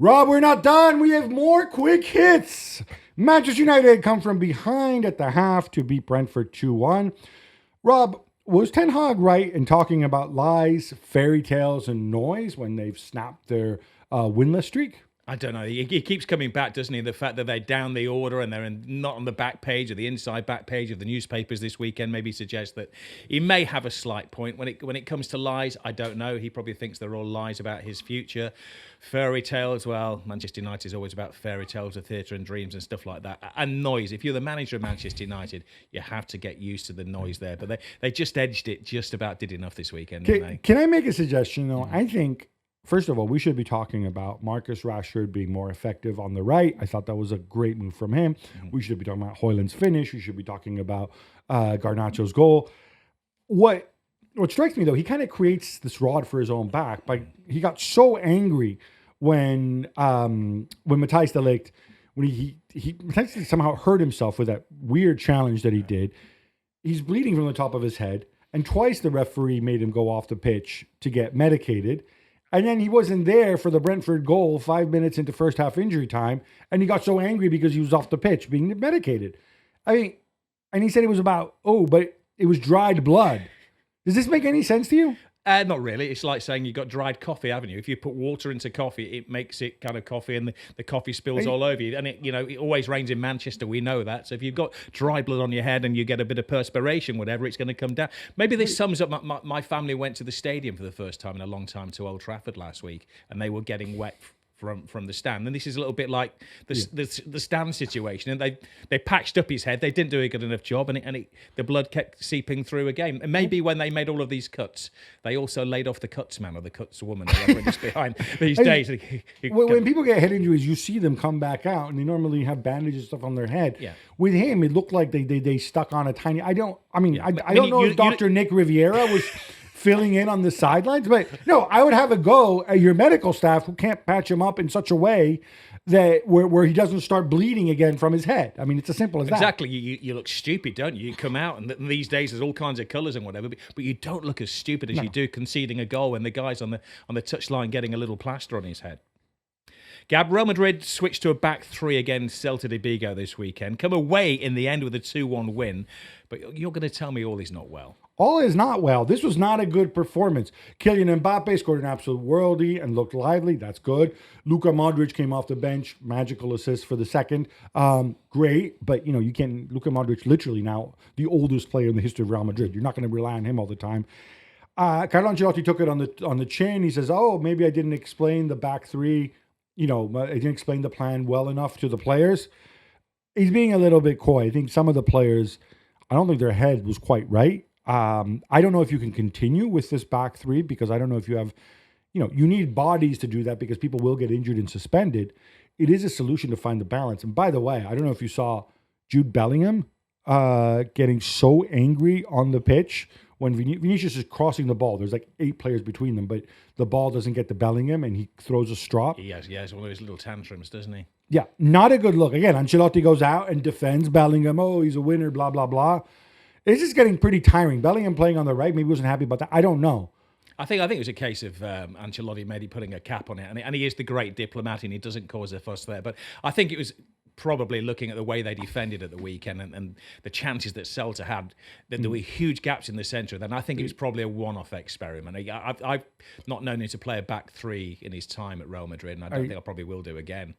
Rob, we're not done. We have more quick hits. Manchester United come from behind at the half to beat Brentford 2-1. Rob, was Ten Hag right in talking about lies, fairy tales, and noise when they've snapped their winless streak? I don't know. He keeps coming back, doesn't he? The fact that they're down the order and they're not on the back page or the inside back page of the newspapers this weekend maybe suggests that he may have a slight point. When it comes to lies, I don't know. He probably thinks they're all lies about his future. Fairy tales, well, Manchester United is always about fairy tales of theatre and dreams and stuff like that. And noise. If you're the manager of Manchester United, you have to get used to the noise there. But they just edged it, just about did enough this weekend, didn't they? Can I make a suggestion, though? I think, first of all, we should be talking about Marcus Rashford being more effective on the right. I thought that was a great move from him. We should be talking about Højlund's finish. We should be talking about Garnacho's goal. What strikes me, though, he kind of creates this rod for his own back. But he got so angry when Matthijs de Ligt, when he Matthijs somehow hurt himself with that weird challenge that he did. He's bleeding from the top of his head. And twice the referee made him go off the pitch to get medicated. And then he wasn't there for the Brentford goal 5 minutes into first half injury time. And he got so angry because he was off the pitch being medicated. I mean, and he said it was but it was dried blood. Does this make any sense to you? Not really. It's like saying you've got dried coffee, haven't you? If you put water into coffee, it makes it kind of coffee and the coffee spills all over you. And it always rains in Manchester. We know that. So if you've got dry blood on your head and you get a bit of perspiration, whatever, it's going to come down. Maybe this sums up. My family went to the stadium for the first time in a long time to Old Trafford last week, and they were getting wet from the stand. And this is a little bit like the stand situation. And they patched up his head. They didn't do a good enough job, and the blood kept seeping through again. And maybe when they made all of these cuts, they also laid off the cuts man or the cuts woman, whoever is behind these days. When people get head injuries, you see them come back out, and they normally have bandages and stuff on their head. Yeah. With him, it looked like they stuck on a tiny. I don't know if Dr. Nick Riviera was filling in on the sidelines, but no, I would have a go at your medical staff who can't patch him up in such a way that where he doesn't start bleeding again from his head. I mean, it's as simple as that. Exactly. You look stupid, don't you? You come out, and these days there's all kinds of colours and whatever, but you don't look as stupid as you do conceding a goal when the guy's on the touchline getting a little plaster on his head. Gab, Real Madrid switched to a back three against Celta de Vigo this weekend. Come away in the end with a 2-1 win, but you're going to tell me all is not well. All is not well. This was not a good performance. Kylian Mbappe scored an absolute worldie and looked lively. That's good. Luka Modric came off the bench. Magical assist for the second. Great, but you can't. Luka Modric literally now the oldest player in the history of Real Madrid. You're not going to rely on him all the time. Carlo Ancelotti took it on the chin. He says, "Oh, maybe I didn't explain the back three. I didn't explain the plan well enough to the players." He's being a little bit coy. I think some of the players, I don't think their head was quite right. I don't know if you can continue with this back three because I don't know if you have, you need bodies to do that because people will get injured and suspended. It is a solution to find the balance. And by the way, I don't know if you saw Jude Bellingham getting so angry on the pitch when Vinicius is crossing the ball. There's like 8 players between them, but the ball doesn't get to Bellingham and he throws a strop. He has one of those little tantrums, doesn't he? Yeah, not a good look. Again, Ancelotti goes out and defends Bellingham. Oh, he's a winner, blah, blah, blah. This is getting pretty tiring. Bellingham playing on the right, maybe wasn't happy about that. I don't know. I think it was a case of Ancelotti maybe putting a cap on it, and he is the great diplomat, and he doesn't cause a fuss there. But I think it was probably looking at the way they defended at the weekend and the chances that Celta had, that there were huge gaps in the centre. Then I think it was probably a one-off experiment. I've not known him to play a back three in his time at Real Madrid, and I don't think I probably will do again.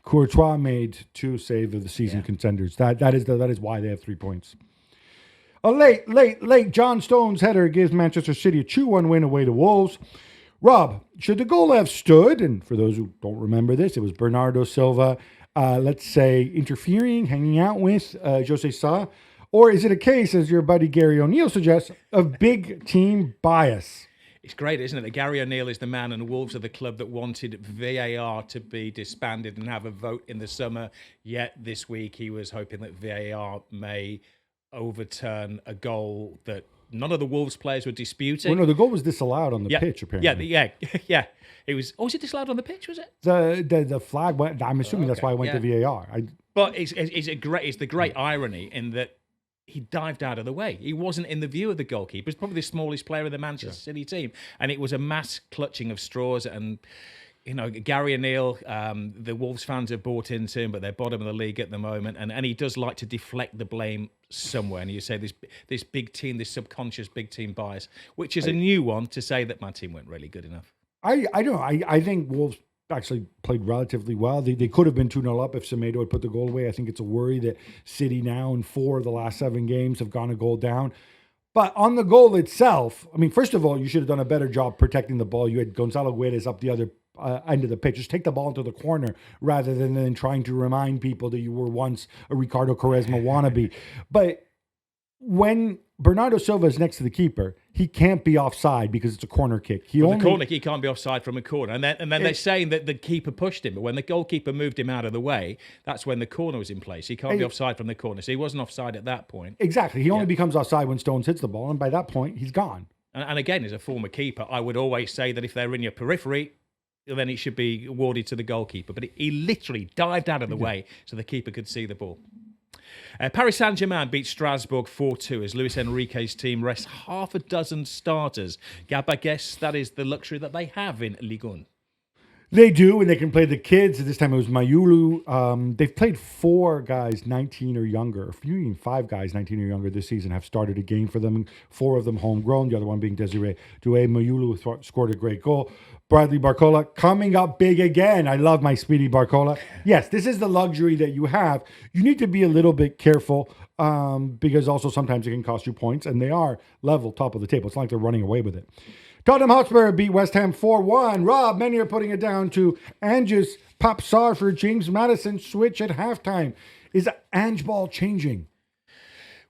Courtois made 2 saves of the season contenders. That is why they have 3 points. A late John Stones header gives Manchester City a 2-1 win away to Wolves. Rob, should the goal have stood? And for those who don't remember this, it was Bernardo Silva, let's say, interfering, hanging out with Jose Sa. Or is it a case, as your buddy Gary O'Neill suggests, of big team bias? It's great, isn't it, that Gary O'Neill is the man and Wolves are the club that wanted VAR to be disbanded and have a vote in the summer. Yet this week he was hoping that VAR may overturn a goal that none of the Wolves players were disputing. Well, no, the goal was disallowed on the pitch, apparently. Yeah. It was. Oh, was it disallowed on the pitch? Was it? The flag went. I'm assuming that's why it went to VAR. But it's the great irony in that he dived out of the way. He wasn't in the view of the goalkeeper. He's probably the smallest player in the Manchester City team, and it was a mass clutching of straws and Gary O'Neill, the Wolves fans have bought into him, but they're bottom of the league at the moment, and he does like to deflect the blame somewhere. And you say this big team, this subconscious big team bias, which is a new one to say that my team weren't really good enough. I don't know. I think Wolves actually played relatively well. They could have been 2-0 up if Semedo had put the goal away. I think it's a worry that City now in 4 of the last 7 games have gone a goal down. But on the goal itself, I mean, first of all, you should have done a better job protecting the ball. You had Gonzalo Guedes up the other end of the pitch. Just take the ball into the corner rather than trying to remind people that you were once a Ricardo Quaresma wannabe. But when Bernardo Silva is next to the keeper, he can't be offside because it's a corner kick. He can't be offside from a corner. And then they're saying that the keeper pushed him, but when the goalkeeper moved him out of the way, that's when the corner was in place. He can't be offside from the corner. So he wasn't offside at that point. Exactly. He only becomes offside when Stones hits the ball, and by that point, he's gone. And again, as a former keeper, I would always say that if they're in your periphery, then it should be awarded to the goalkeeper. But he literally dived out of the way so the keeper could see the ball. Paris Saint-Germain beat Strasbourg 4-2 as Luis Enrique's team rests half a dozen starters. Gab, I guess that is the luxury that they have in Ligue 1. They do, and they can play the kids. This time it was Mayulu. They've played 4 guys 19 or younger. Even 5 guys 19 or younger this season have started a game for them. 4 of them homegrown, the other one being Desiree Doué. Mayulu scored a great goal. Bradley Barcola coming up big again. I love my speedy Barcola. Yes, this is the luxury that you have. You need to be a little bit careful because also sometimes it can cost you points, and they are level top of the table. It's not like they're running away with it. Tottenham Hotspur beat West Ham 4-1. Rob, many are putting it down to Ange's Pop Sar for James Maddison switch at halftime. Is Ange ball changing?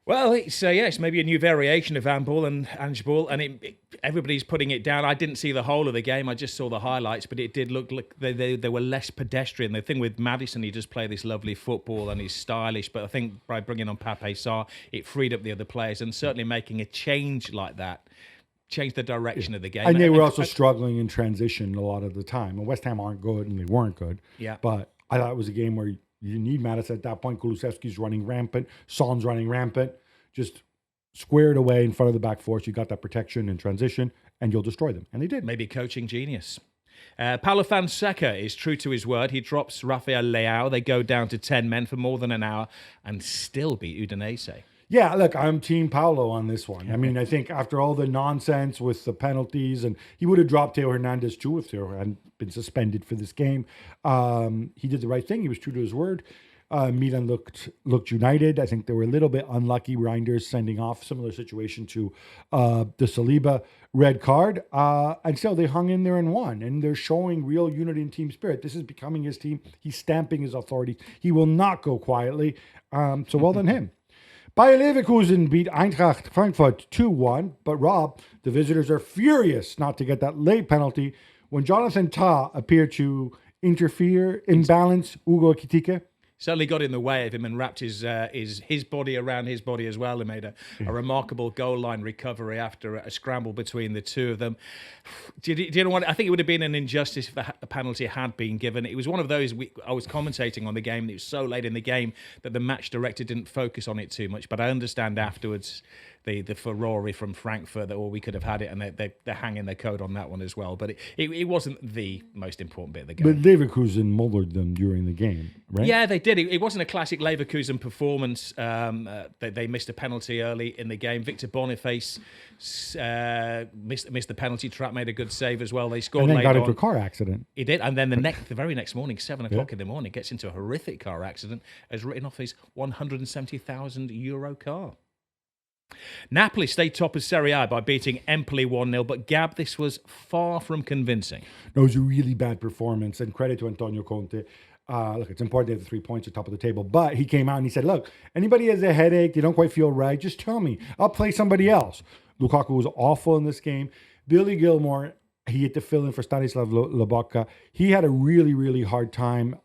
Well, it's maybe a new variation of handball and Ange ball, and everybody's putting it down. I didn't see the whole of the game. I just saw the highlights, but it did look like they were less pedestrian. The thing with Maddison, he does play this lovely football and he's stylish, but I think by bringing on Pape Sarr, it freed up the other players, and certainly making a change like that changed the direction of the game. And they were also struggling in transition a lot of the time. And West Ham aren't good, and they weren't good. Yeah. But I thought it was a game where you need Maddison at that point. Kulusevski's running rampant. Son's running rampant. Just square it away in front of the back four. So you got that protection and transition, and you'll destroy them. And they did. Maybe coaching genius. Paulo Fonseca is true to his word. He drops Rafael Leao. They go down to 10 men for more than an hour and still beat Udinese. Yeah, look, I'm Team Paulo on this one. I mean, I think after all the nonsense with the penalties, and he would have dropped Theo Hernandez too if Theo hadn't been suspended for this game. He did the right thing. He was true to his word. Milan looked united. I think they were a little bit unlucky. Reinders sending off, similar situation to the Saliba red card. And so they hung in there and won. And they're showing real unity and team spirit. This is becoming his team. He's stamping his authority. He will not go quietly. So well done him. Bayer Leverkusen beat Eintracht Frankfurt 2-1. But Rob, the visitors are furious not to get that late penalty when Jonathan Tah appeared to imbalance Ugo Ekitike. Certainly got in the way of him and wrapped his body around his body as well, and made a remarkable goal line recovery after a scramble between the two of them. Do you know what? I think it would have been an injustice if the penalty had been given. It was one of those, I was commentating on the game, and it was so late in the game that the match director didn't focus on it too much. But I understand afterwards the Ferrari from Frankfurt that we could have had it, and they're hanging their coat on that one as well. But it wasn't the most important bit of the game. But Leverkusen mullered them during the game, right? Yeah, they did. It wasn't a classic Leverkusen performance. They missed a penalty early in the game. Victor Boniface missed the penalty trap, made a good save as well. They scored and then later got into on. a car accident. He did, and then the very next morning, 7 o'clock in the morning, gets into a horrific car accident, has written off his €170,000 car. Napoli stayed top of Serie A by beating Empoli 1-0, but Gab, this was far from convincing. No, it was a really bad performance, and credit to Antonio Conte. Look, it's important to have the 3 points at top of the table, but he came out and he said, look, anybody has a headache, they don't quite feel right, just tell me. I'll play somebody else. Lukaku was awful in this game. Billy Gilmore, he had to fill in for Stanislav Lobotka. He had a really, really hard time.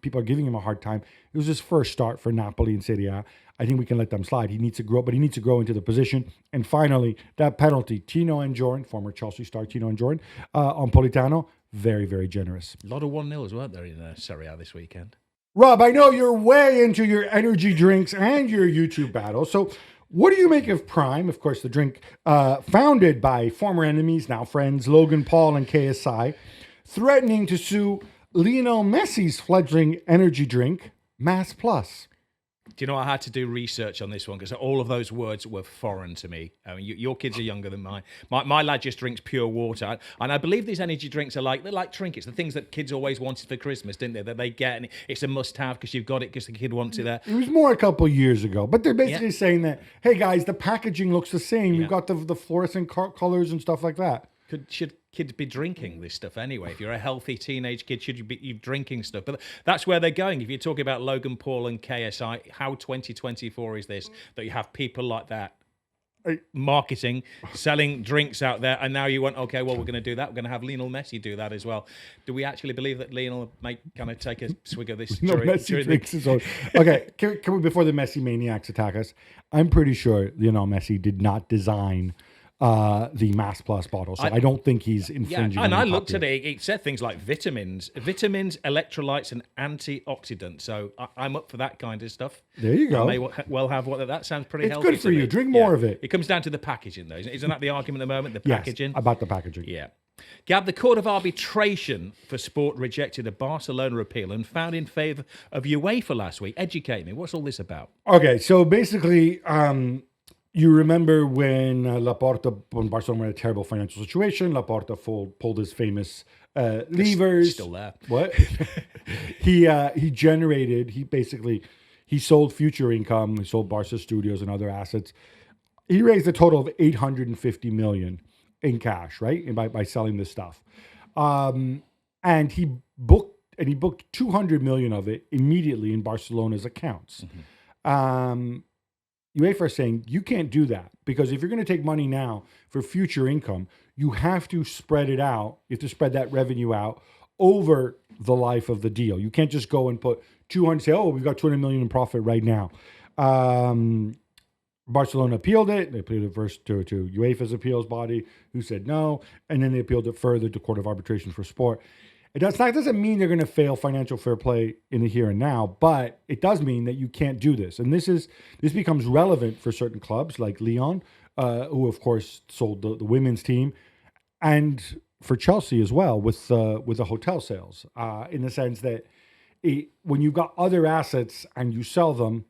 People are giving him a hard time. It was his first start for Napoli in Serie A. I think we can let them slide. He needs to grow, but he needs to grow into the position. And finally, that penalty, Tino Anjorin, former Chelsea star Tino Anjorin, on Politano, very, very generous. A lot of 1-0s, weren't there, in Serie A this weekend? Rob, I know you're way into your energy drinks and your YouTube battle. So what do you make of Prime? Of course, the drink founded by former enemies, now friends, Logan Paul and KSI. threatening to sue Lionel Messi's fledgling energy drink, Mass Plus. Do you know I had to do research on this one because all of those words were foreign to me. I mean, your kids are younger than mine. My lad just drinks pure water, and I believe these energy drinks are they're like trinkets, the things that kids always wanted for Christmas, didn't they? That they get, and it's a must-have because you've got it because the kid wants it there. It was more a couple of years ago, but they're basically saying that, hey guys, the packaging looks the same. You've got the fluorescent colors and stuff like that. Should kids be drinking this stuff anyway? If you're a healthy teenage kid, should you be drinking stuff? But that's where they're going. If you're talking about Logan Paul and KSI, how 2024 is this that you have people like that marketing, selling drinks out there, and now you want, okay, well, we're going to do that. We're going to have Lionel Messi do that as well. Do we actually believe that Lionel might kind of take a swig of this? Messi drinks his own. Okay, can we, before the Messi maniacs attack us, I'm pretty sure Lionel Messi did not design the Mass Plus bottle, so I don't think he's infringing. Yeah, and I looked at it. It said things like vitamins, electrolytes, and antioxidants. So I'm up for that kind of stuff. There you go. I may well have what that sounds pretty healthy. It's good for you. Drink more of it. It comes down to the packaging, though. Isn't that the argument at the moment? The packaging. Yes, about the packaging. Yeah. Gab, the Court of Arbitration for Sport rejected a Barcelona appeal and found in favour of UEFA last week. Educate me. What's all this about? Okay, so basically, you remember when when Barcelona were in a terrible financial situation, Laporta pulled his famous levers. Still there. What? He sold future income. He sold Barca Studios and other assets. He raised a total of 850 million in cash, right? By selling this stuff. And he booked 200 million of it immediately in Barcelona's accounts. Mm-hmm. UEFA are saying you can't do that because if you're going to take money now for future income, you have to spread it out. You have to spread that revenue out over the life of the deal. You can't just go and put 200, say, oh, we've got 200 million in profit right now. Barcelona appealed it. They appealed it first to UEFA's appeals body, who said no, and then they appealed it further to Court of Arbitration for Sport. It doesn't mean they're going to fail financial fair play in the here and now, but it does mean that you can't do this. And this becomes relevant for certain clubs like Lyon, who of course sold the women's team, and for Chelsea as well with the hotel sales. In the sense that when you've got other assets and you sell them,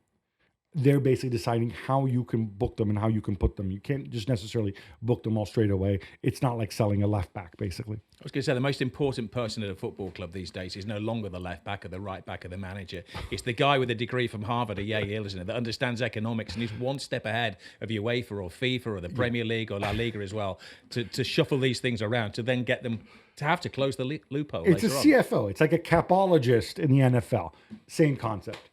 they're basically deciding how you can book them and how you can put them. You can't just necessarily book them all straight away. It's not like selling a left back, basically. I was going to say the most important person at a football club these days is no longer the left back or the right back or the manager. It's the guy with a degree from Harvard or Yale, isn't it, that understands economics and is one step ahead of UEFA or FIFA or the Premier League or La Liga as well to shuffle these things around to then get them to have to close the loophole. It's a CFO. It's like a capologist in the NFL. Same concept.